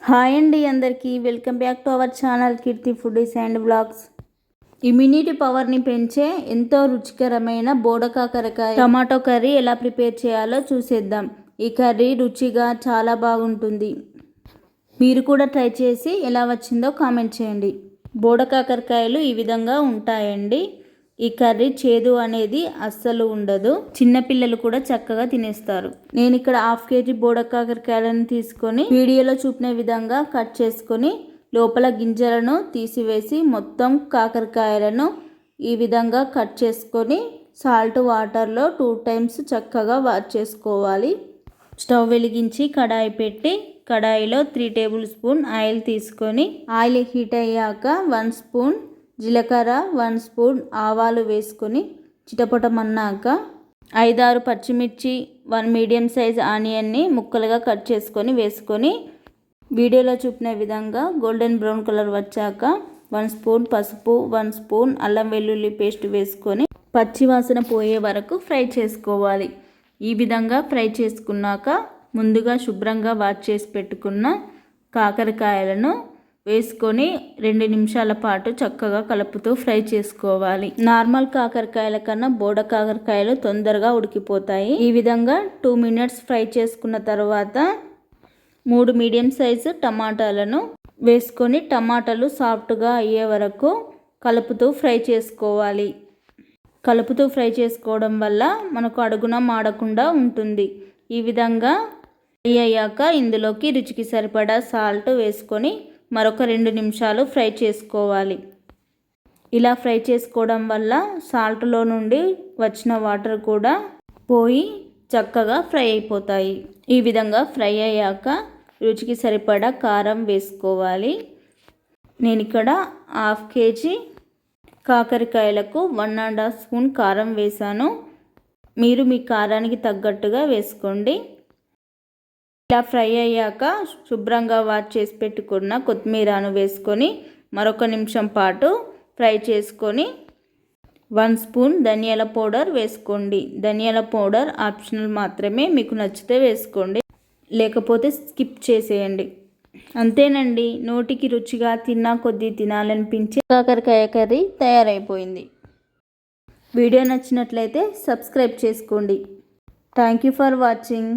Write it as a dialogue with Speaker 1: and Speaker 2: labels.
Speaker 1: Hi అండి అందరికీ welcome back to our channel Keerthi foodies and blogs. Immunity పవర్ని పెంచే ఎంతో రుచికరమైన బోడకాకరకాయ టమాటో కర్రీ ఎలా ప్రిపేర్ చేయాలో చూసేద్దాం. ఈ కర్రీ రుచిగా చాలా బాగుంటుంది. మీరు కూడా ట్రై చేసి ఎలా వచ్చిందో కామెంట్ చేయండి. బోడకాకరకాయలు ఈ విధంగా ఉంటాయండి. ఈ కర్రీ చేదు అనేది అస్సలు ఉండదు. చిన్నపిల్లలు కూడా చక్కగా తినేస్తారు. నేను ఇక్కడ 1/2 kg బోడకాకరకాయలను తీసుకొని వీడియోలో చూపిన విధంగా కట్ చేసుకొని లోపల గింజలను తీసివేసి మొత్తం కాకరకాయలను ఈ విధంగా కట్ చేసుకొని సాల్ట్ వాటర్లో 2 times చక్కగా వాష్ చేసుకోవాలి. స్టవ్ వెలిగించి కడాయి పెట్టి కడాయిలో 3 tablespoon ఆయిల్ తీసుకొని ఆయిల్ హీట్ అయ్యాక 1 స్పూన్ జీలకర్ర 1 స్పూన్ ఆవాలు వేసుకొని చిటపటమన్నాక 5-6 పచ్చిమిర్చి 1 మీడియం సైజ్ ఆనియన్ని ముక్కలుగా కట్ చేసుకొని వేసుకొని వీడియోలో చూపిన విధంగా గోల్డెన్ బ్రౌన్ కలర్ వచ్చాక 1 స్పూన్ పసుపు 1 స్పూన్ అల్లం వెల్లుల్లి పేస్ట్ వేసుకొని పచ్చివాసన పోయే వరకు ఫ్రై చేసుకోవాలి. ఈ విధంగా ఫ్రై చేసుకున్నాక ముందుగా శుభ్రంగా వాష్ చేసి పెట్టుకున్న కాకరకాయలను వేసుకొని 2 నిమిషాల పాటు చక్కగా కలుపుతూ ఫ్రై చేసుకోవాలి. నార్మల్ కాకరకాయల కన్నా బోడ కాకరకాయలు తొందరగా ఉడికిపోతాయి. ఈ విధంగా 2 minutes ఫ్రై చేసుకున్న తర్వాత 3 మీడియం సైజు టమాటాలను వేసుకొని టమాటాలు సాఫ్ట్గా అయ్యే వరకు కలుపుతూ ఫ్రై చేసుకోవాలి. కలుపుతూ ఫ్రై చేసుకోవడం వల్ల మనకు అడుగున మాడకుండా ఉంటుంది. ఈ విధంగా ఫ్రై అయ్యాక ఇందులోకి రుచికి సరిపడా సాల్ట్ వేసుకొని మరొక 2 నిమిషాలు ఫ్రై చేసుకోవాలి. ఇలా ఫ్రై చేసుకోవడం వల్ల సాల్ట్లో నుండి వచ్చిన వాటర్ కూడా పోయి చక్కగా ఫ్రై అయిపోతాయి. ఈ విధంగా ఫ్రై అయ్యాక రుచికి సరిపడా కారం వేసుకోవాలి. నేను ఇక్కడ 1/2 kg కాకరకాయలకు 1.5 స్పూన్ కారం వేసాను. మీరు మీ కారానికి తగ్గట్టుగా వేసుకోండి. ఇలా ఫ్రై అయ్యాక శుభ్రంగా వాష్ చేసి పెట్టుకున్న కొత్తిమీరను వేసుకొని మరొక నిమిషం పాటు ఫ్రై చేసుకొని 1 స్పూన్ ధనియాల పౌడర్ వేసుకోండి. ధనియాల పౌడర్ ఆప్షనల్ మాత్రమే, మీకు నచ్చితే వేసుకోండి లేకపోతే స్కిప్ చేసేయండి. అంతేనండి, నోటికి రుచిగా తిన్నా కొద్దీ తినాలనిపించే కాకరకాయ కర్రీ తయారైపోయింది. వీడియో నచ్చినట్లయితే సబ్స్క్రైబ్ చేసుకోండి. Thank you for watching.